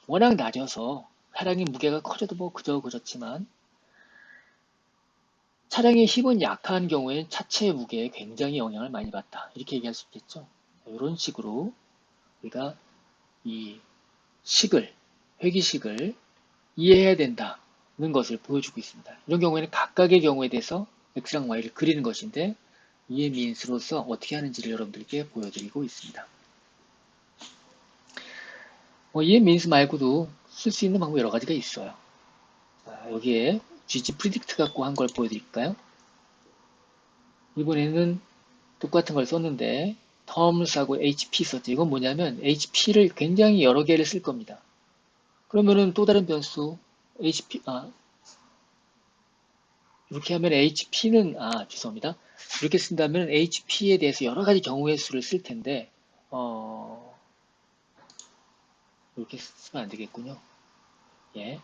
워낙 낮아서 차량의 무게가 커져도 뭐 그저 그렇지만 차량의 힘은 약한 경우에는 차체의 무게에 굉장히 영향을 많이 받다. 이렇게 얘기할 수 있겠죠. 이런 식으로 우리가 이 회기식을 이해해야 된다는 것을 보여주고 있습니다. 이런 경우에는 각각의 경우에 대해서 X랑 Y를 그리는 것인데 이해 민수로서 어떻게 하는지를 여러분들께 보여드리고 있습니다. 이해 민수 말고도 쓸 수 있는 방법 여러 가지가 있어요. 여기에 GG 프리딕트 갖고 한 걸 보여드릴까요? 이번에는 똑같은 걸 썼는데 terms하고 HP 썼죠. 이건 뭐냐면 HP를 굉장히 여러 개를 쓸 겁니다. 그러면은 또 다른 변수 HP 이렇게 하면 HP는 죄송합니다. 이렇게 쓴다면 HP에 대해서 여러 가지 경우의 수를 쓸 텐데 이렇게 쓰면 안 되겠군요. 예.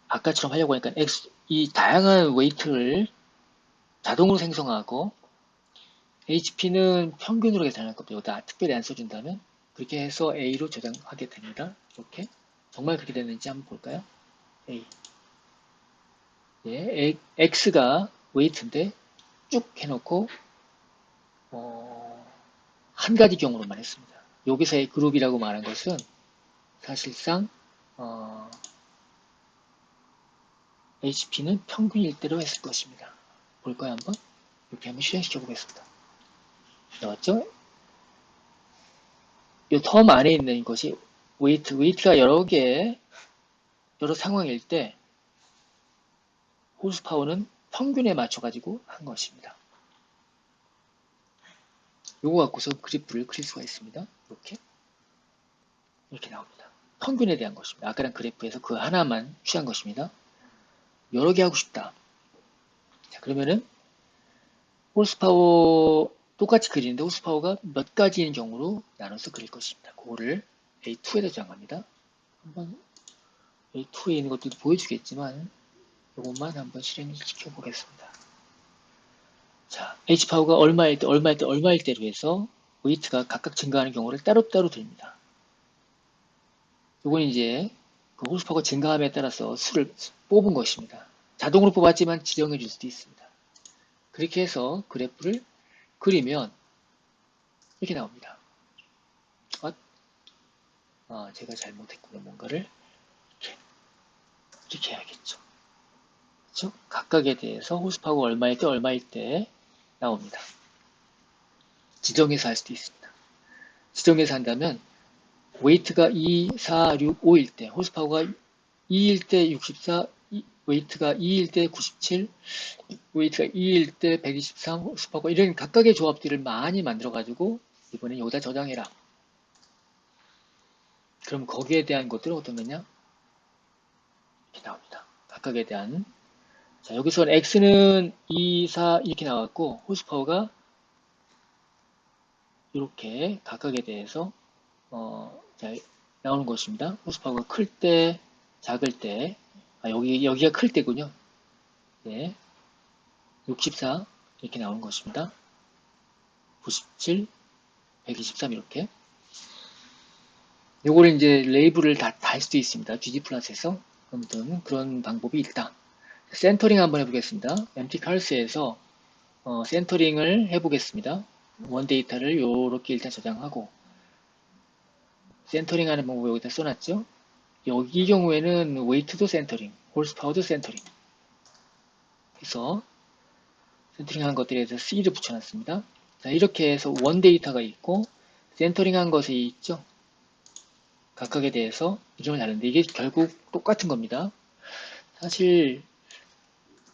아까처럼 하려고 하니까 이 다양한 웨이트를 자동으로 생성하고 HP는 평균으로 계산할 겁니다. 여기다 특별히 안 써준다면 그렇게 해서 A로 저장하게 됩니다. 이렇게 정말 그렇게 됐는지 한번 볼까요? A. 예, X가 웨이트인데 쭉 해놓고 한 가지 경우로만 했습니다. 여기서의 그룹이라고 말한 것은 사실상 HP는 평균일 대로 했을 것입니다. 볼까요, 한번? 이렇게 한번 실행시켜 보겠습니다. 나왔죠? 이 텀 안에 있는 것이 웨이트가 여러 상황일 때 호스파워는 평균에 맞춰가지고 한 것입니다. 요거 갖고서 그래프를 그릴 수가 있습니다. 이렇게 나옵니다. 평균에 대한 것입니다. 아까랑 그래프에서 그 하나만 취한 것입니다. 여러 개 하고 싶다. 자, 그러면은 홀스파워 똑같이 그리는데 홀스파워가 몇 가지인 경우로 나눠서 그릴 것입니다. 그거를 A2에다 저장합니다. 한번 A2에 있는 것들도 보여주겠지만 이것만 한번 실행시켜 보겠습니다. 자, H파워가 얼마일 때로 해서 웨이트가 각각 증가하는 경우를 따로따로 드립니다. 이건 이제 그 홀스파워가 증가함에 따라서 수를 뽑은 것입니다. 자동으로 뽑았지만 지정해 줄 수도 있습니다. 그렇게 해서 그래프를 그리면 이렇게 나옵니다. 제가 잘못했군요. 뭔가를 이렇게 해야겠죠. 그렇죠? 각각에 대해서 호스파워가 얼마일 때 나옵니다. 지정해서 할 수도 있습니다. 지정해서 한다면 웨이트가 2, 4, 6, 5일 때, 호스파워가 2일 때 64, 웨이트가 2일 때 97, 웨이트가 2일 때 123, 호스파워가 이런 각각의 조합들을 많이 만들어가지고 이번에 여기다 저장해라. 그럼 거기에 대한 것들은 어떤 거냐? 이렇게 나옵니다. 각각에 대한. 자, 여기서 X는 2, 4 이렇게 나왔고, 호스파워가 이렇게 각각에 대해서, 자, 나오는 것입니다. 호스파워가 클 때, 작을 때, 여기가 클 때군요. 네. 64 이렇게 나오는 것입니다. 97, 123 이렇게. 요거를 이제 레이블을 다 달 수도 있습니다. gg플러스에서. 아무튼 그런 방법이 있다. 센터링 한번 해보겠습니다. MTCards에서 센터링을 해보겠습니다. 원 데이터를 이렇게 일단 저장하고 센터링 하는 방법 여기다 써놨죠. 여기 경우에는 웨이트도 센터링, 홀스파워도 센터링 해서 센터링 한 것들에 대해서 C를 붙여놨습니다. 자, 이렇게 해서 원 데이터가 있고 센터링 한 것이 있죠. 각각에 대해서 이름을 다른데 이게 결국 똑같은 겁니다. 사실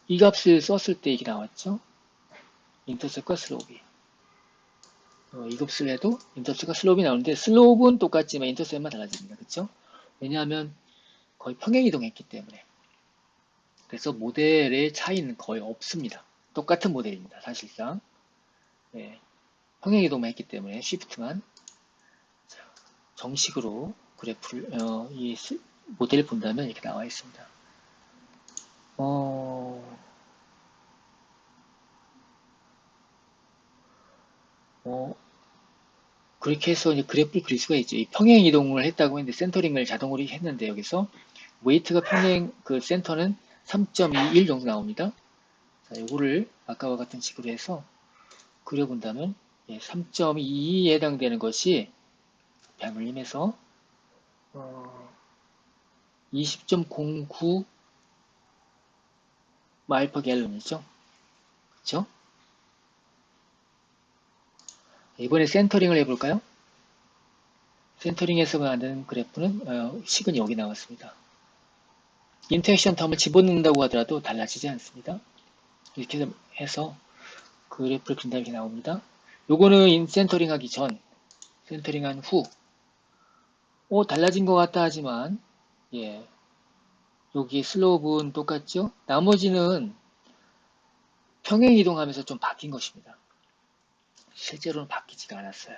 이 값을 썼을 때 이게 나왔죠. 인터셉과 슬롭이. 이 값을 해도 인터셉과 슬롭이 나오는데 슬롭은 똑같지만 인터셉만 달라집니다. 그렇죠? 왜냐하면 거의 평행 이동했기 때문에. 그래서 모델의 차이는 거의 없습니다. 똑같은 모델입니다. 사실상. 네, 평행 이동만 했기 때문에 쉬프트만. 정식으로 그래프를 이 모델을 본다면 이렇게 나와 있습니다. 그렇게 해서 이제 그래프를 그릴 수가 있죠. 이 평행 이동을 했다고 했는데 센터링을 자동으로 했는데 여기서 웨이트가 평행 그 센터는 3.21 정도 나옵니다. 자, 요거를 아까와 같은 식으로 해서 그려본다면 3.22에 해당되는 것이 배물림에서 20.09 마일 퍼 갤런이죠. 그렇죠? 이번에 센터링을 해볼까요? 센터링에서 만드는 그래프는 식은 여기 나왔습니다. 인터랙션 텀을 집어넣는다고 하더라도 달라지지 않습니다. 이렇게 해서 그래프를 그린다 이렇게 나옵니다. 요거는 센터링 하기 전, 센터링 한 후, 달라진 것 같다 하지만, 여기 슬로프는 똑같죠? 나머지는 평행 이동하면서 좀 바뀐 것입니다. 실제로는 바뀌지가 않았어요.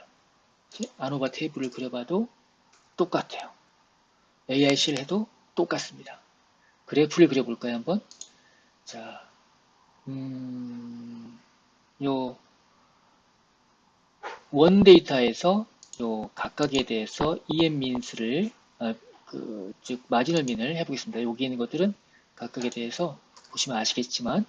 아노바 테이블을 그려봐도 똑같아요. AIC를 해도 똑같습니다. 그래프를 그려볼까요, 한번? 자, 요, 원 데이터에서 요 각각에 대해서 EM민스를, 즉, 마지널 민을 해보겠습니다. 여기 있는 것들은 각각에 대해서 보시면 아시겠지만,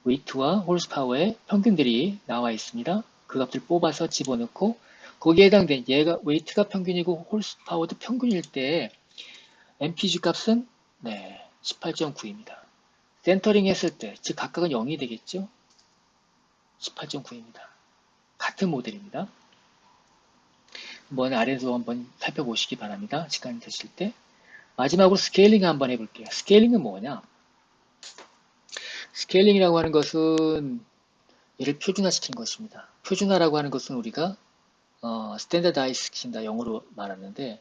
웨이트와 홀스파워의 평균들이 나와 있습니다. 그 값들 뽑아서 집어넣고, 거기에 해당된 얘가 웨이트가 평균이고 홀스파워도 평균일 때 MPG 값은 네, 18.9입니다. 센터링 했을 때, 즉 각각은 0이 되겠죠? 18.9입니다. 같은 모델입니다. 한번 아래에서 한번 살펴보시기 바랍니다. 시간이 되실 때. 마지막으로 스케일링 한번 해볼게요. 스케일링은 뭐냐? 스케일링이라고 하는 것은 얘를 표준화시키는 것입니다. 표준화라고 하는 것은 우리가 스탠다다이즈 시킨다 영어로 말하는데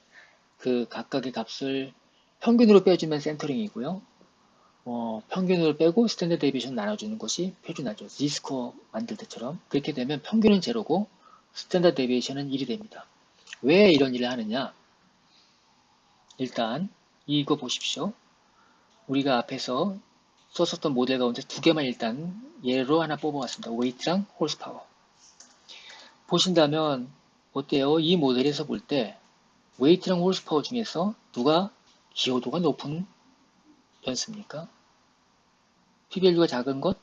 그 각각의 값을 평균으로 빼주면 센터링이고요. 평균을 빼고 스탠다드 데비에이션 나눠주는 것이 표준화죠. Z스코어 만들 때처럼. 그렇게 되면 평균은 제로고 스탠다드 데비에이션은 1이 됩니다. 왜 이런 일을 하느냐? 일단 이거 보십시오. 우리가 앞에서 썼었던 모델 가운데 두 개만 일단 예로 하나 뽑아봤습니다. 웨이트랑 홀스파워. 보신다면 어때요? 이 모델에서 볼 때 웨이트랑 홀스파워 중에서 누가 기여도가 높은 변수입니까? P밸류가 작은 것?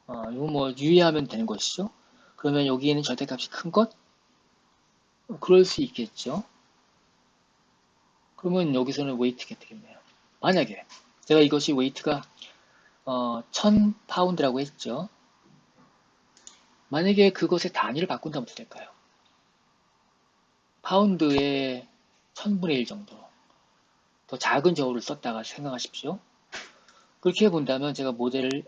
이거 뭐 유의하면 되는 것이죠. 그러면 여기에는 절대값이 큰 것? 그럴 수 있겠죠. 그러면 여기서는 웨이트가 되겠네요. 만약에 제가 이것이 웨이트가 1000파운드라고 했죠. 만약에 그것의 단위를 바꾼다면 어떻게 될까요? 파운드의 1000분의 1 정도. 더 작은 저울을 썼다가 생각하십시오. 그렇게 본다면 제가 모델을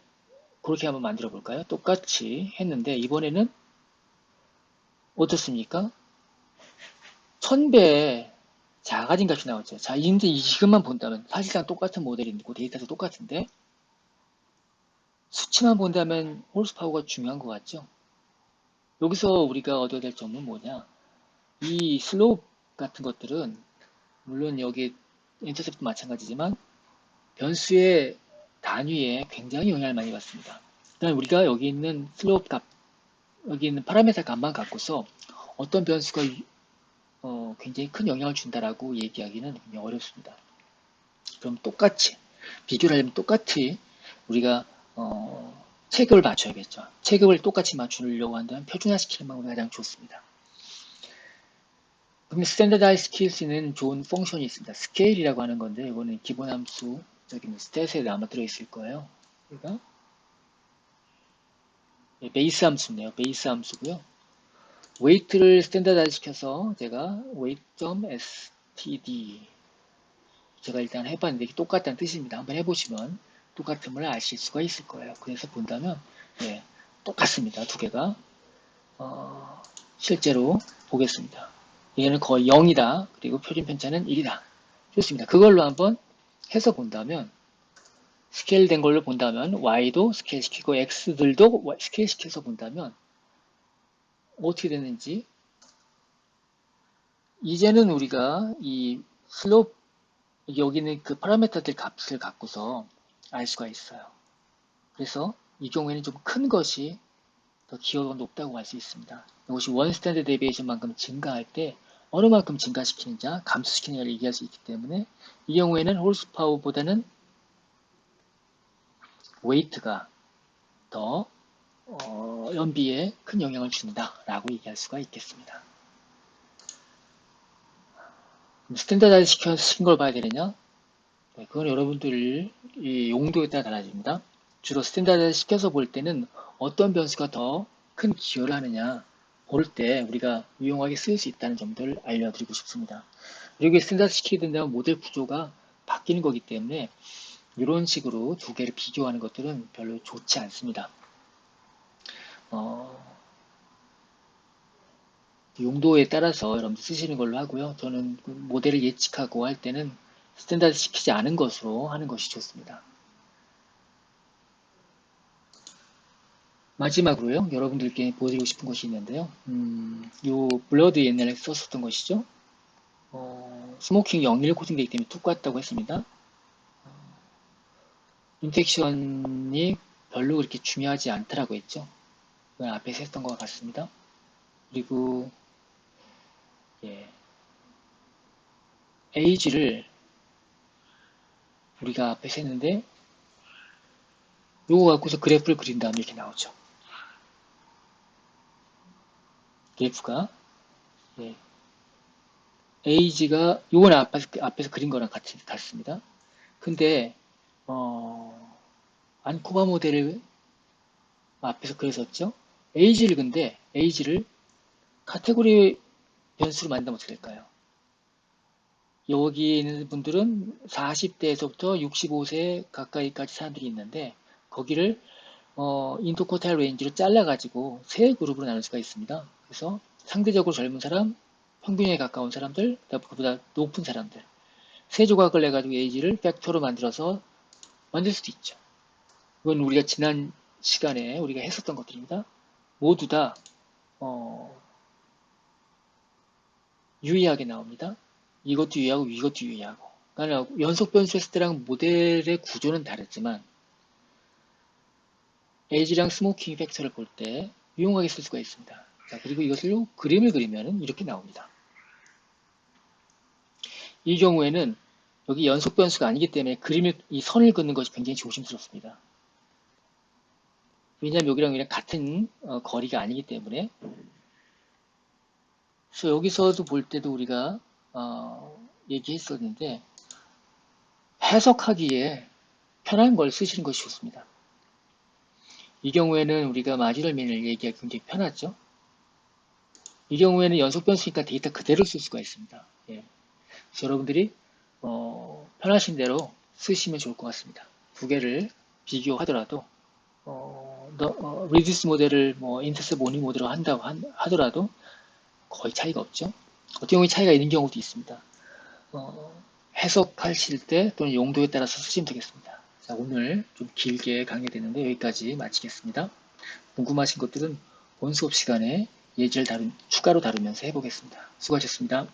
그렇게 한번 만들어 볼까요? 똑같이 했는데 이번에는 어떻습니까? 1000배의 작아진 값이 나왔죠. 자, 이제 지금만 본다면 사실상 똑같은 모델이고 데이터도 똑같은데 수치만 본다면 홀스파워가 중요한 것 같죠? 여기서 우리가 얻어야 될 점은 뭐냐? 이 슬로우 같은 것들은 물론 여기 인터셉트도 마찬가지지만 변수의 단위에 굉장히 영향을 많이 받습니다. 일단 우리가 여기 있는 슬로우 값, 여기 있는 파라메타 값만 갖고서 어떤 변수가 굉장히 큰 영향을 준다라고 얘기하기는 굉장히 어렵습니다. 그럼 똑같이 비교를 하려면 똑같이 우리가 체급을 맞춰야겠죠. 체급을 똑같이 맞추려고 한다면 표준화시키는 방법이 가장 좋습니다. 그럼 스탠다다이즈 시킬 수 있는 좋은 펑션이 있습니다. 스케일이라고 하는 건데 이거는 기본 함수 저기 스탯에 아마 들어있을 거예요. 그러니까 베이스 함수네요. 베이스 함수고요. 웨이트를 스탠다다이즈 시켜서 제가 weight.std 제가 일단 해봤는데 이게 똑같다는 뜻입니다. 한번 해보시면 똑같음을 아실 수가 있을 거예요. 그래서 본다면 네, 똑같습니다. 두 개가 실제로 보겠습니다. 얘는 거의 0이다. 그리고 표준 편차는 1이다. 좋습니다. 그걸로 한번 해서 본다면 스케일 된 걸로 본다면 y도 스케일 시키고 x들도 스케일 시켜서 본다면 어떻게 되는지 이제는 우리가 이 슬롭 여기는 그 파라미터들 값을 갖고서 알 수가 있어요. 그래서 이 경우에는 좀 큰 것이 더 기여도가 높다고 할 수 있습니다. 이것이 원 스탠드 데비에이션만큼 증가할 때 어느 만큼 증가시키는지 감소시키느냐를 얘기할 수 있기 때문에 이 경우에는 홀스파워보다는 웨이트가 더 연비에 큰 영향을 준다라고 얘기할 수가 있겠습니다. 스탠다드라이즈 시킨 걸 봐야 되느냐? 네, 그건 여러분들 이 용도에 따라 달라집니다. 주로 스탠다드라이즈 시켜서 볼 때는 어떤 변수가 더 큰 기여를 하느냐 볼 때 우리가 유용하게 쓸 수 있다는 점들을 알려드리고 싶습니다. 그리고 스탠다드 시키게 된다면 모델 구조가 바뀌는 거기 때문에 이런 식으로 두 개를 비교하는 것들은 별로 좋지 않습니다. 용도에 따라서 여러분들 쓰시는 걸로 하고요. 저는 모델을 예측하고 할 때는 스탠다드 시키지 않은 것으로 하는 것이 좋습니다. 마지막으로요, 여러분들께 보여드리고 싶은 것이 있는데요. 요 블러드 옛날에 썼었던 것이죠. 스모킹 01 코팅되기 때문에 똑같다고 했습니다. 인펙션이 별로 그렇게 중요하지 않다라고 했죠. 그건 앞에서 했던 것 같습니다. 그리고 예, 에이지를 우리가 앞에서 했는데 요거 갖고서 그래프를 그린 다음에 이렇게 나오죠. 그래프가 예, age가 요건 앞에서 그린 거랑 같습니다. 근데 안코바 모델을 앞에서 그랬었죠. age를 카테고리 변수로 만들면 어떻게 될까요? 여기 있는 분들은 40대에서부터 65세 가까이까지 사람들이 있는데 거기를 인터코탈 레인지로 잘라가지고 세 그룹으로 나눌 수가 있습니다. 그래서 상대적으로 젊은 사람, 평균에 가까운 사람들, 그보다 높은 사람들 세 조각을 내가지고 에이지를 팩터로 만들어서 만들 수도 있죠. 이건 우리가 지난 시간에 우리가 했었던 것들입니다. 모두 다 유의하게 나옵니다. 이것도 유의하고 이것도 유의하고. 그러니까 연속 변수 했을 때랑 모델의 구조는 다르지만 에이지랑 스모킹 팩터를 볼 때 유용하게 쓸 수가 있습니다. 자, 그리고 이것을 그림을 그리면 이렇게 나옵니다. 이 경우에는 여기 연속 변수가 아니기 때문에 이 선을 긋는 것이 굉장히 조심스럽습니다. 왜냐하면 여기랑 같은 거리가 아니기 때문에. 그래서 여기서도 볼 때도 우리가 얘기했었는데 해석하기에 편한 걸 쓰시는 것이 좋습니다. 이 경우에는 우리가 마지널 민을 얘기하기 굉장히 편하죠. 이 경우에는 연속 변수니까 데이터 그대로 쓸 수가 있습니다. 예. 그래서 여러분들이 편하신 대로 쓰시면 좋을 것 같습니다. 두 개를 비교하더라도 리듀스 모델을 인터셉 모니 모델로 한다고 하더라도 거의 차이가 없죠. 어떤 경우에 차이가 있는 경우도 있습니다. 해석하실 때 또는 용도에 따라서 쓰시면 되겠습니다. 자, 오늘 좀 길게 강의되는데 여기까지 마치겠습니다. 궁금하신 것들은 본 수업 시간에 예제를 추가로 다루면서 해보겠습니다. 수고하셨습니다.